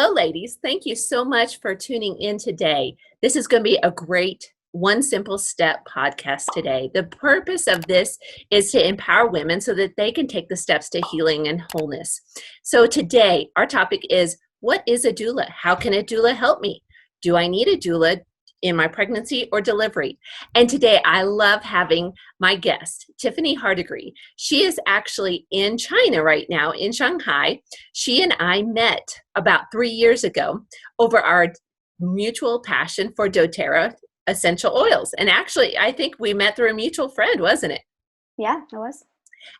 Hello, ladies. Thank you so much for tuning in today. This is going to be a great One Simple Step podcast today. The purpose of this is to empower women so that they can take the steps to healing and wholeness. So today, our topic is, what is a doula? How can a doula help me? Do I need a doula in my pregnancy or delivery? And today I love having my guest, Tiffany Hardegree. She is actually in China right now, in Shanghai. She and I met about 3 years ago over our mutual passion for doTERRA essential oils. And actually, I think we met through a mutual friend, wasn't it? Yeah, it was.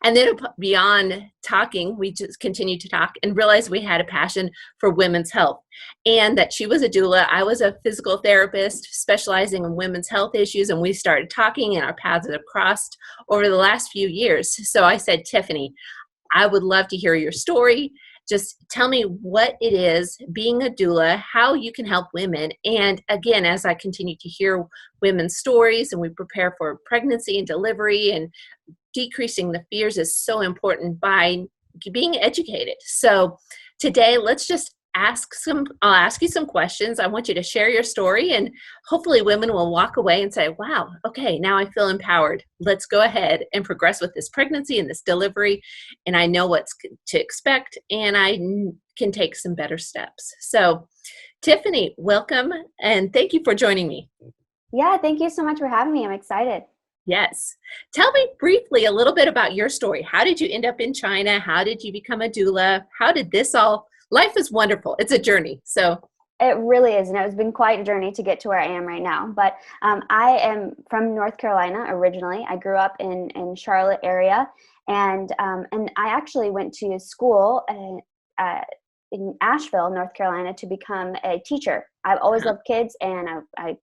And then beyond talking, we just continued to talk and realized we had a passion for women's health, and that she was a doula. I was a physical therapist specializing in women's health issues, and we started talking and our paths have crossed over the last few years. So I said, Tiffany, I would love to hear your story. Just tell me what it is being a doula, how you can help women. And again, as I continue to hear women's stories and we prepare for pregnancy and delivery, and decreasing the fears is so important by being educated. So today, let's just I'll ask you some questions. I want you to share your story, and hopefully women will walk away and say, wow, okay, now I feel empowered. Let's go ahead and progress with this pregnancy and this delivery. And I know what to expect, and I can take some better steps. So Tiffany, welcome. And thank you for joining me. Yeah, thank you so much for having me. I'm excited. Yes. Tell me briefly a little bit about your story. How did you end up in China? How did you become a doula? How did this all, life is wonderful. It's a journey. So it really is. And it's been quite a journey to get to where I am right now. But I am from North Carolina originally. I grew up in Charlotte area. And I actually went to school in Asheville, North Carolina, to become a teacher. I've always loved kids, and I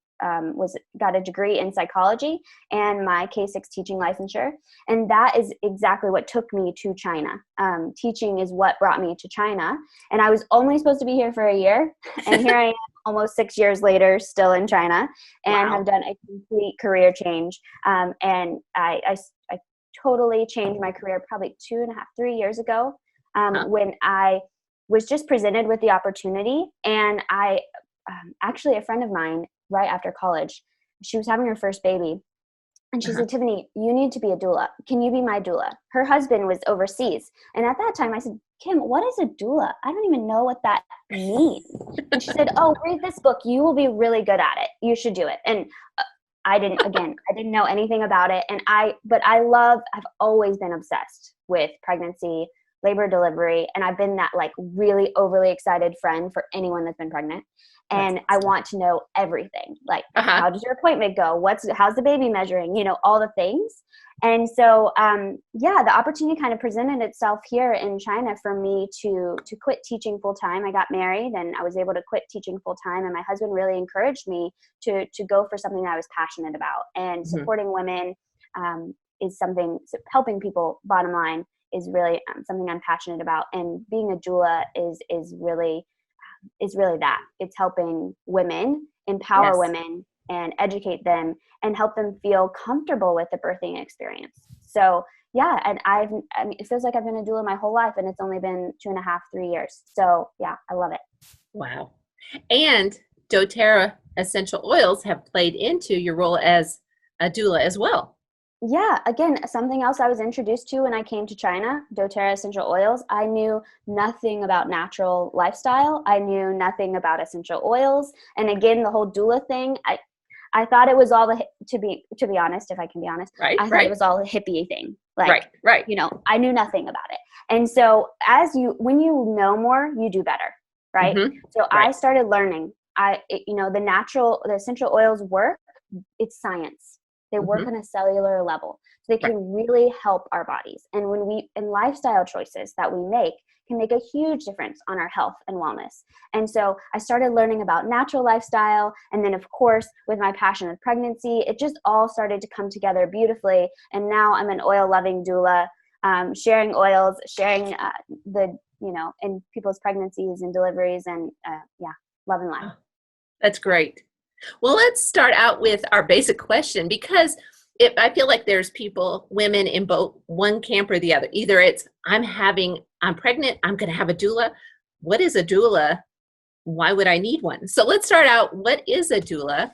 got a degree in psychology and my K6 teaching licensure. And that is exactly what took me to China. Teaching is what brought me to China. And I was only supposed to be here for a year. And here I am almost 6 years later, still in China, and have done a complete career change. And I totally changed my career probably 2.5, 3 years ago, when I was just presented with the opportunity. And actually a friend of mine, right after college, she was having her first baby, and she said, Tiffany, you need to be a doula. Can you be my doula? Her husband was overseas. And at that time I said, Kim, what is a doula? I don't even know what that means. And she said, oh, read this book. You will be really good at it. You should do it. And I didn't know anything about it. But I've always been obsessed with pregnancy, labor, delivery. And I've been that like really overly excited friend for anyone that's been pregnant. And I want to know everything, like how does your appointment go? How's the baby measuring? All the things. And so, the opportunity kind of presented itself here in China for me to quit teaching full time. I got married and I was able to quit teaching full time. And my husband really encouraged me to go for something that I was passionate about. And supporting women is something, helping people, bottom line, is really something I'm passionate about. And being a doula is really that. It's helping women, empower women, and educate them, and help them feel comfortable with the birthing experience. So yeah, and it feels like I've been a doula my whole life, and it's only been 2.5, 3 years. So yeah, I love it. Wow. And doTERRA essential oils have played into your role as a doula as well. Yeah, again, something else I was introduced to when I came to China, doTERRA essential oils. I knew nothing about natural lifestyle. I knew nothing about essential oils. And again, the whole doula thing, I thought it was all to be honest, if I can be honest, I thought it was all a hippie thing. Like, I knew nothing about it. And so when you know more, you do better, right? So I started learning. The essential oils work. It's science. They work on a cellular level. So they can really help our bodies. And lifestyle choices that we make can make a huge difference on our health and wellness. And so I started learning about natural lifestyle. And then of course, with my passion of pregnancy, it just all started to come together beautifully. And now I'm an oil loving doula, sharing oils, sharing in people's pregnancies and deliveries, and loving life. That's great. Well, let's start out with our basic question, because I feel like there's women in both one camp or the other. Either it's, I'm pregnant, I'm going to have a doula. What is a doula? why would I need one? So let's start out. What is a doula,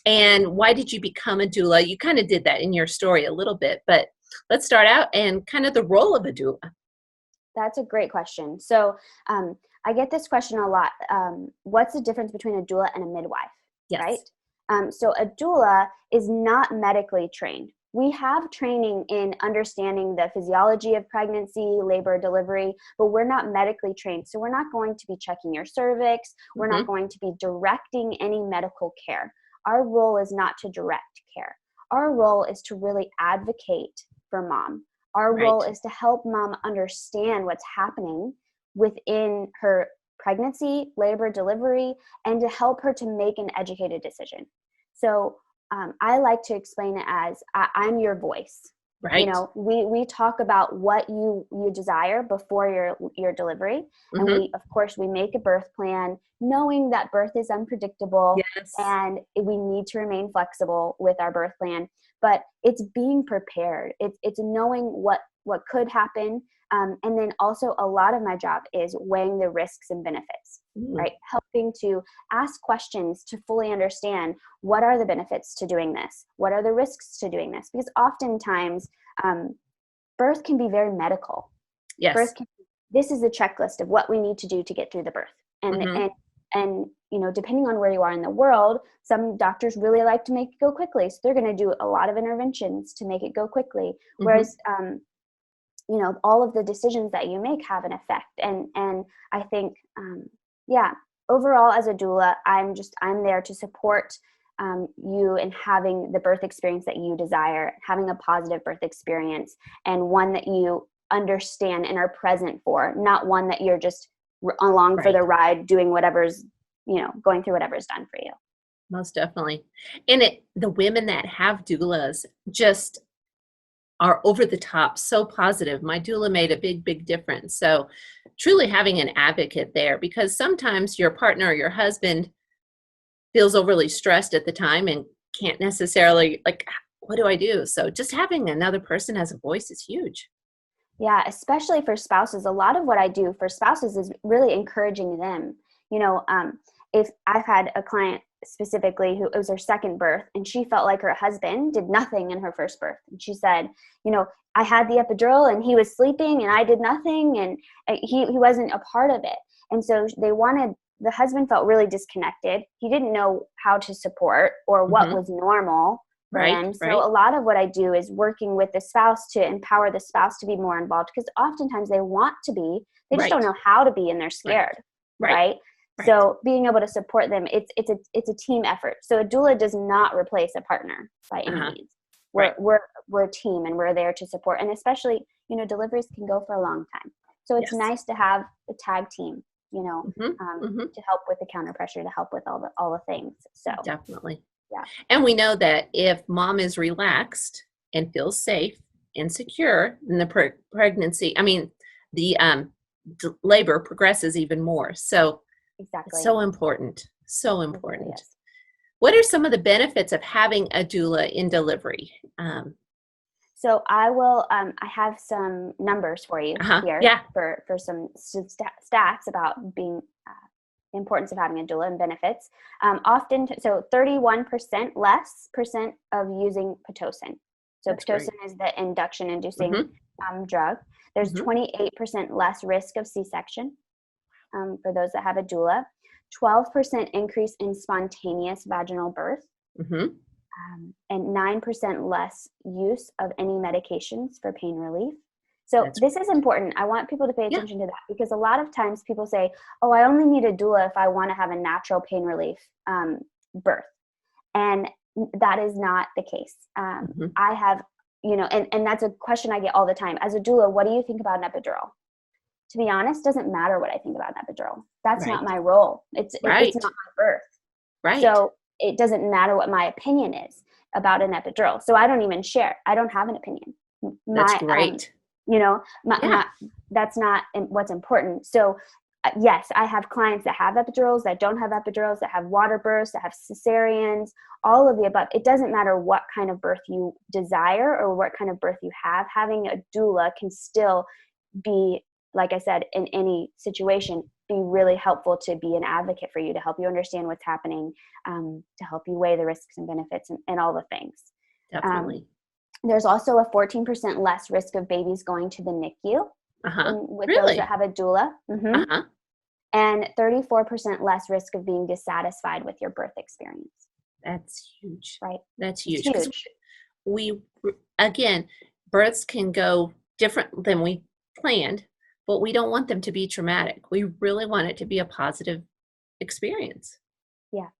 and why did you become a doula? You kind of did that in your story a little bit, but let's start out and kind of the role of a doula. That's a great question. So I get this question a lot. What's the difference between a doula and a midwife, Yes. right? So a doula is not medically trained. We have training in understanding the physiology of pregnancy, labor, delivery, but we're not medically trained. So we're not going to be checking your cervix. We're not going to be directing any medical care. Our role is not to direct care. Our role is to really advocate for mom. Our role is to help mom understand what's happening within her pregnancy, labor, delivery, and to help her to make an educated decision. So I like to explain it as I'm your voice. Right. You know, we talk about what you desire before your delivery. And we, of course, we make a birth plan knowing that birth is unpredictable. Yes. And we need to remain flexible with our birth plan. But it's being prepared. It's knowing what could happen. And then also a lot of my job is weighing the risks and benefits, right? Helping to ask questions to fully understand what are the benefits to doing this? What are the risks to doing this? Because oftentimes birth can be very medical. Yes. This is a checklist of what we need to do to get through the birth. And you know, depending on where you are in the world, some doctors really like to make it go quickly. So they're going to do a lot of interventions to make it go quickly. Whereas, you know, all of the decisions that you make have an effect. And I think, overall as a doula, I'm there to support you in having the birth experience that you desire, having a positive birth experience, and one that you understand and are present for, not one that you're just along for the ride, doing whatever's, you know, going through whatever's done for you. Most definitely. And the women that have doulas just are over the top, so positive. My doula made a big, big difference. So truly having an advocate there, because sometimes your partner or your husband feels overly stressed at the time and can't necessarily, like, what do I do? So just having another person as a voice is huge. Yeah, especially for spouses. A lot of what I do for spouses is really encouraging them. You know, if I've had a client specifically who, it was her second birth, and she felt like her husband did nothing in her first birth. And she said, you know, I had the epidural and he was sleeping and I did nothing, and he wasn't a part of it. And so the husband felt really disconnected. He didn't know how to support or what was normal for them. So a lot of what I do is working with the spouse to empower the spouse to be more involved, because oftentimes they want to be, they just don't know how to be, and they're scared. Right. So being able to support them, it's a team effort. So a doula does not replace a partner by any means. We're a team, and we're there to support. And especially, you know, deliveries can go for a long time. So it's nice to have a tag team, you know, to help with the counter pressure, to help with all the things. So definitely. Yeah. And we know that if mom is relaxed and feels safe and secure, then the pregnancy, I mean, the labor progresses even more. So exactly. It's so important. So important. Yes. What are some of the benefits of having a doula in delivery? So I will, I have some numbers for you here for some stats about being the importance of having a doula and benefits. So 31% less of using Pitocin. So That's Pitocin is the induction-inducing drug. There's 28% less risk of C-section for those that have a doula. 12% increase in spontaneous vaginal birth. And 9% less use of any medications for pain relief. So this is important. I want people to pay attention to that, because a lot of times people say, oh, I only need a doula if I want to have a natural pain relief birth. And that is not the case. I have, you know, and that's a question I get all the time. As a doula, what do you think about an epidural? To be honest, doesn't matter what I think about an epidural. That's not my role. It's not my birth. So it doesn't matter what my opinion is about an epidural. So I don't even share. I don't have an opinion. That's great. You know, that's not what's important. So yes, I have clients that have epidurals, that don't have epidurals, that have water births, that have cesareans, all of the above. It doesn't matter what kind of birth you desire or what kind of birth you have. Having a doula can still be, like I said, in any situation, be really helpful to be an advocate for you, to help you understand what's happening, to help you weigh the risks and benefits and all the things. Definitely. There's also a 14% less risk of babies going to the NICU with those that have a doula. And 34% less risk of being dissatisfied with your birth experience. That's huge. Right. That's huge. It's huge. We, again, births can go different than we planned, but we don't want them to be traumatic. We really want it to be a positive experience. Yeah,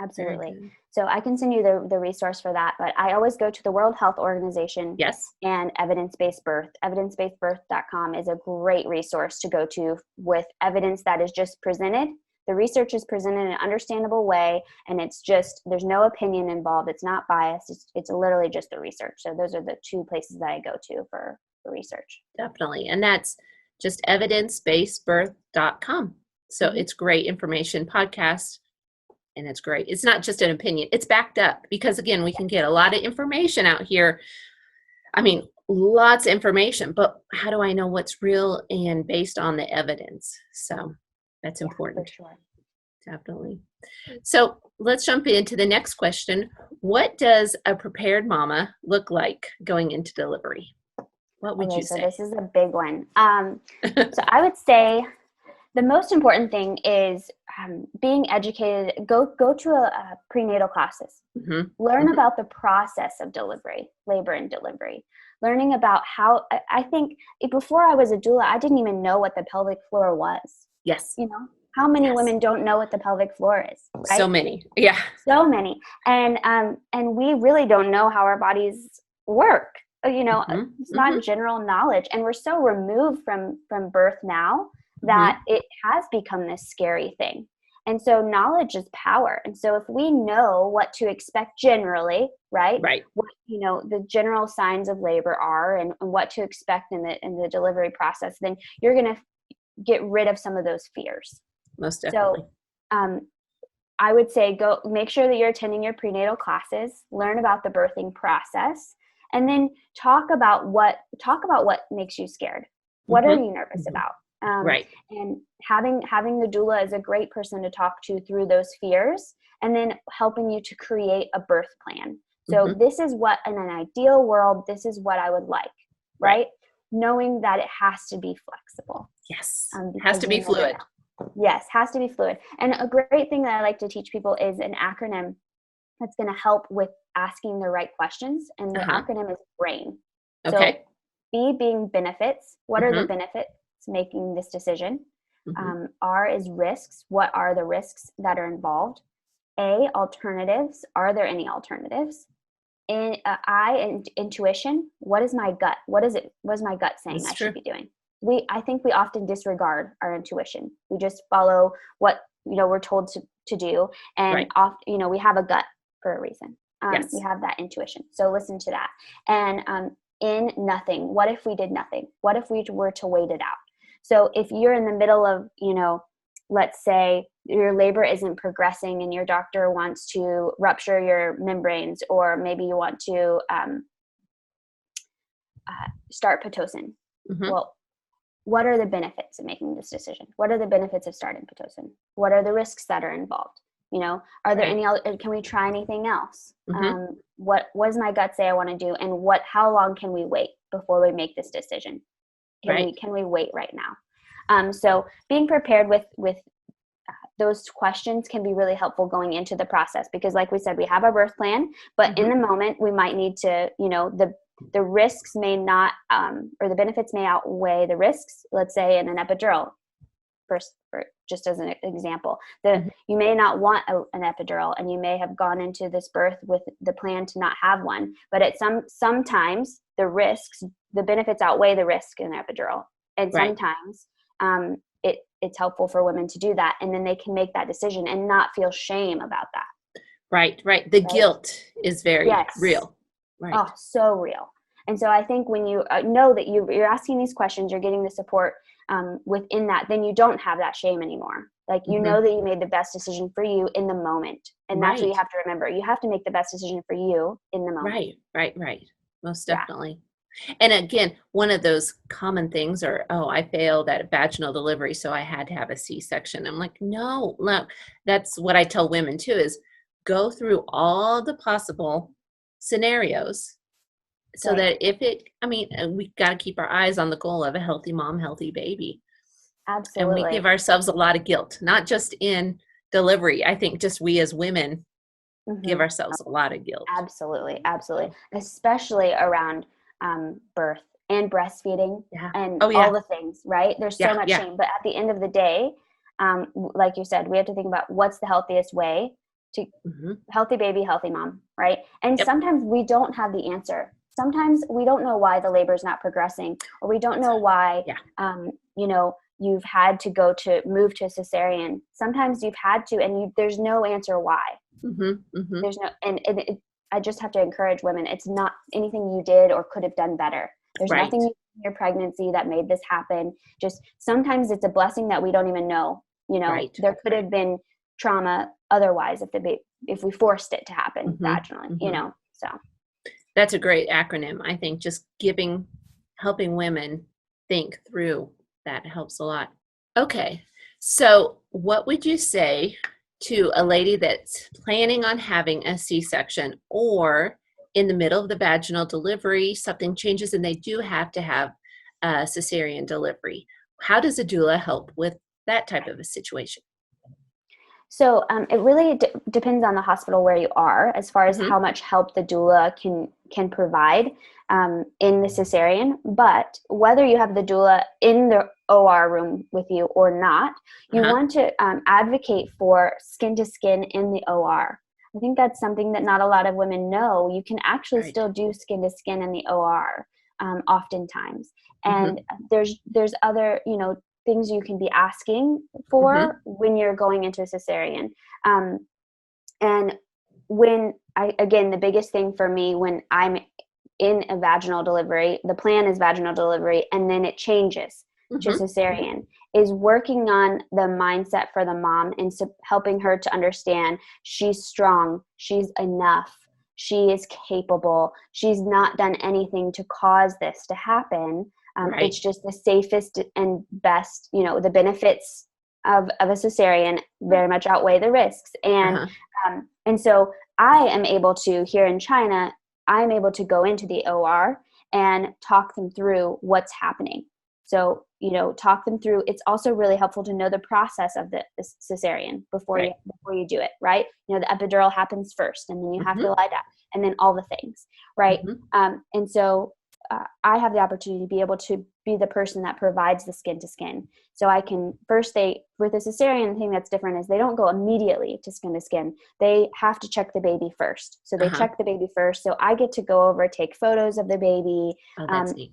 absolutely. So I can send you the resource for that, but I always go to the World Health Organization and evidence-based birth. Evidence-basedbirth.com is a great resource to go to with evidence that is just presented. The research is presented in an understandable way, and it's just, there's no opinion involved. It's not biased. It's literally just the research. So those are the two places that I go to for research. Definitely. And that's just evidence-basedbirth.com. So it's great information podcast. And it's great. It's not just an opinion. It's backed up because, again, we can get a lot of information out here. I mean, lots of information, but how do I know what's real and based on the evidence? So that's important. For sure. Definitely. So let's jump into the next question. What does a prepared mama look like going into delivery? What would you say? So this is a big one. So I would say the most important thing is being educated. Go to a prenatal classes. Learn about the process of delivery, labor and delivery. Learning about how, I think before I was a doula, I didn't even know what the pelvic floor was. Yes. You know, how many women don't know what the pelvic floor is? Right? So many. Yeah. So many. And we really don't know how our bodies work. You know, it's not general knowledge. And we're so removed from birth now that it has become this scary thing. And so knowledge is power. And so if we know what to expect generally, right? What, you know, the general signs of labor are and what to expect in the delivery process, then you're going to get rid of some of those fears. Most definitely. So I would say go make sure that you're attending your prenatal classes, learn about the birthing process, and then talk about what makes you scared. What are you nervous about? And having the doula is a great person to talk to through those fears, and then helping you to create a birth plan. So this is what, in an ideal world, this is what I would like, right? Knowing that it has to be flexible. Yes. Has to be fluid. Yes, has to be fluid. And a great thing that I like to teach people is an acronym that's going to help with asking the right questions. And the acronym is BRAIN. So B being benefits. What are the benefits making this decision? R is risks. What are the risks that are involved? A, alternatives. Are there any alternatives? And I, intuition. What is my gut? What is my gut saying I should be doing? I think we often disregard our intuition. We just follow what, you know, we're told to do. And often, you know, we have a gut for a reason. We have that intuition. So listen to that. And in nothing, what if we did nothing? What if we were to wait it out? So if you're in the middle of, you know, let's say your labor isn't progressing and your doctor wants to rupture your membranes, or maybe you want to start Pitocin. Well, what are the benefits of making this decision? What are the benefits of starting Pitocin? What are the risks that are involved? You know, are there any other, can we try anything else? What does my gut say I want to do? And how long can we wait before we make this decision? Can we wait right now? So being prepared with those questions can be really helpful going into the process, because like we said, we have our birth plan, but in the moment we might need to, you know, the risks may not, or the benefits may outweigh the risks. Let's say in an epidural, just as an example, you may not want an epidural, and you may have gone into this birth with the plan to not have one, but at sometimes the benefits outweigh the risk in an epidural. And sometimes it's helpful for women to do that, and then they can make that decision and not feel shame about that. Right. The guilt is very real. Right. Oh, so real. And so I think when you know that you're asking these questions, you're getting the support within that, then you don't have that shame anymore. Like, you know that you made the best decision for you in the moment. And that's what you have to remember. You have to make the best decision for you in the moment. Right. Most definitely. And again, one of those common things are, oh, I failed at vaginal delivery, so I had to have a C-section. I'm like, no, look, that's what I tell women too, is go through all the possible scenarios so Right. that we got to keep our eyes on the goal of a healthy mom, healthy baby. And we give Absolutely. ourselves a lot of guilt, not just in delivery. I think just we as women give Hmm. ourselves a lot of guilt. Absolutely, absolutely, especially around birth and breastfeeding Yeah. and Oh, all yeah. the things, right? There's so Yeah. much Yeah. shame, but at the end of the day, like you said, we have to think about what's the healthiest way to Hmm. healthy baby, healthy mom, right? And Yep. sometimes we don't have the answer. Sometimes we don't know why the labor is not progressing, or we don't know why, Yeah. you've had to move to a cesarean. Sometimes you've had to, and there's no answer why. Hmm. Hmm. There's no, I just have to encourage women. It's not anything you did or could have done better. There's Right. nothing in your pregnancy that made this happen. Just sometimes it's a blessing that we don't even know. Right. There could Right. have been trauma otherwise if we forced it to happen Hmm. vaginally. Hmm. So That's a great acronym. I think just helping women think through that helps a lot. Okay. So, what would you say to a lady that's planning on having a C-section or in the middle of the vaginal delivery, something changes and they do have to have a cesarean delivery? How does a doula help with that type of a situation? It really depends on the hospital where you are, as far as Hmm. how much help the doula can provide in the cesarean. But whether you have the doula in the OR room with you or not, you Uh-huh. want to advocate for skin to skin in the OR. I think that's something that not a lot of women know. You can actually Right. still do skin to skin in the OR oftentimes, Hmm. and there's other things you can be asking Hmm. for when you're going into a cesarean. Um, and when again, the biggest thing for me when I'm in a vaginal delivery, the plan is vaginal delivery, and then it changes to Hmm. cesarean, is working on the mindset for the mom and helping her to understand she's strong, she's enough, she is capable, she's not done anything to cause this to happen. Right. It's just the safest and best, the benefits of a cesarean very much outweigh the risks. Uh-huh. And so I am able to, here in China, I'm able to go into the OR and talk them through what's happening. So, talk them through. It's also really helpful to know the process of the cesarean Right. before you do it, right? The epidural happens first, and then you have to Hmm. lie down, and then all the things, right? Hmm. And so I have the opportunity to be able to be the person that provides the skin to skin. So I can with a cesarean, the thing that's different is they don't go immediately to skin. They have to check the baby first. So they Uh-huh. check the baby first. So I get to go over, take photos of the baby, Oh, that's um, neat.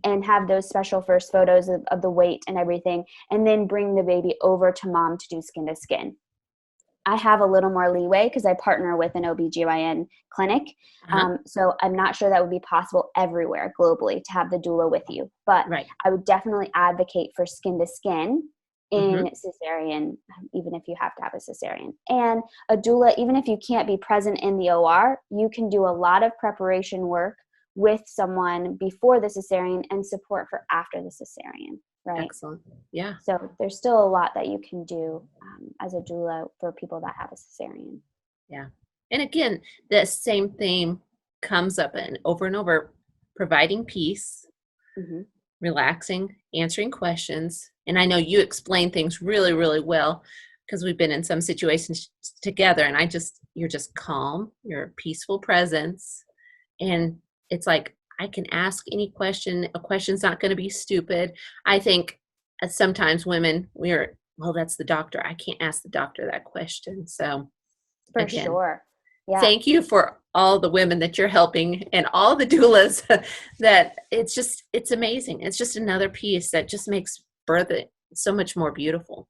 and have those special first photos of the weight and everything, and then bring the baby over to mom to do skin to skin. I have a little more leeway because I partner with an OBGYN clinic. Uh-huh. So I'm not sure that would be possible everywhere globally to have the doula with you. But Right. I would definitely advocate for skin to skin Hmm. in cesarean, even if you have to have a cesarean. And a doula, even if you can't be present in the OR, you can do a lot of preparation work with someone before the cesarean and support for after the cesarean, right? Excellent. Yeah. So there's still a lot that you can do as a doula for people that have a cesarean. Yeah. And again, the same theme comes up and over, providing peace, Hmm. relaxing, answering questions. And I know you explain things really, really well because we've been in some situations together and you're just calm, you're a peaceful presence. And it's like, I can ask any question. A question's not going to be stupid. I think sometimes women, well, that's the doctor. I can't ask the doctor that question. So, For again, sure. Yeah. thank you for all the women that you're helping and all the doulas that it's amazing. It's just another piece that just makes birth so much more beautiful.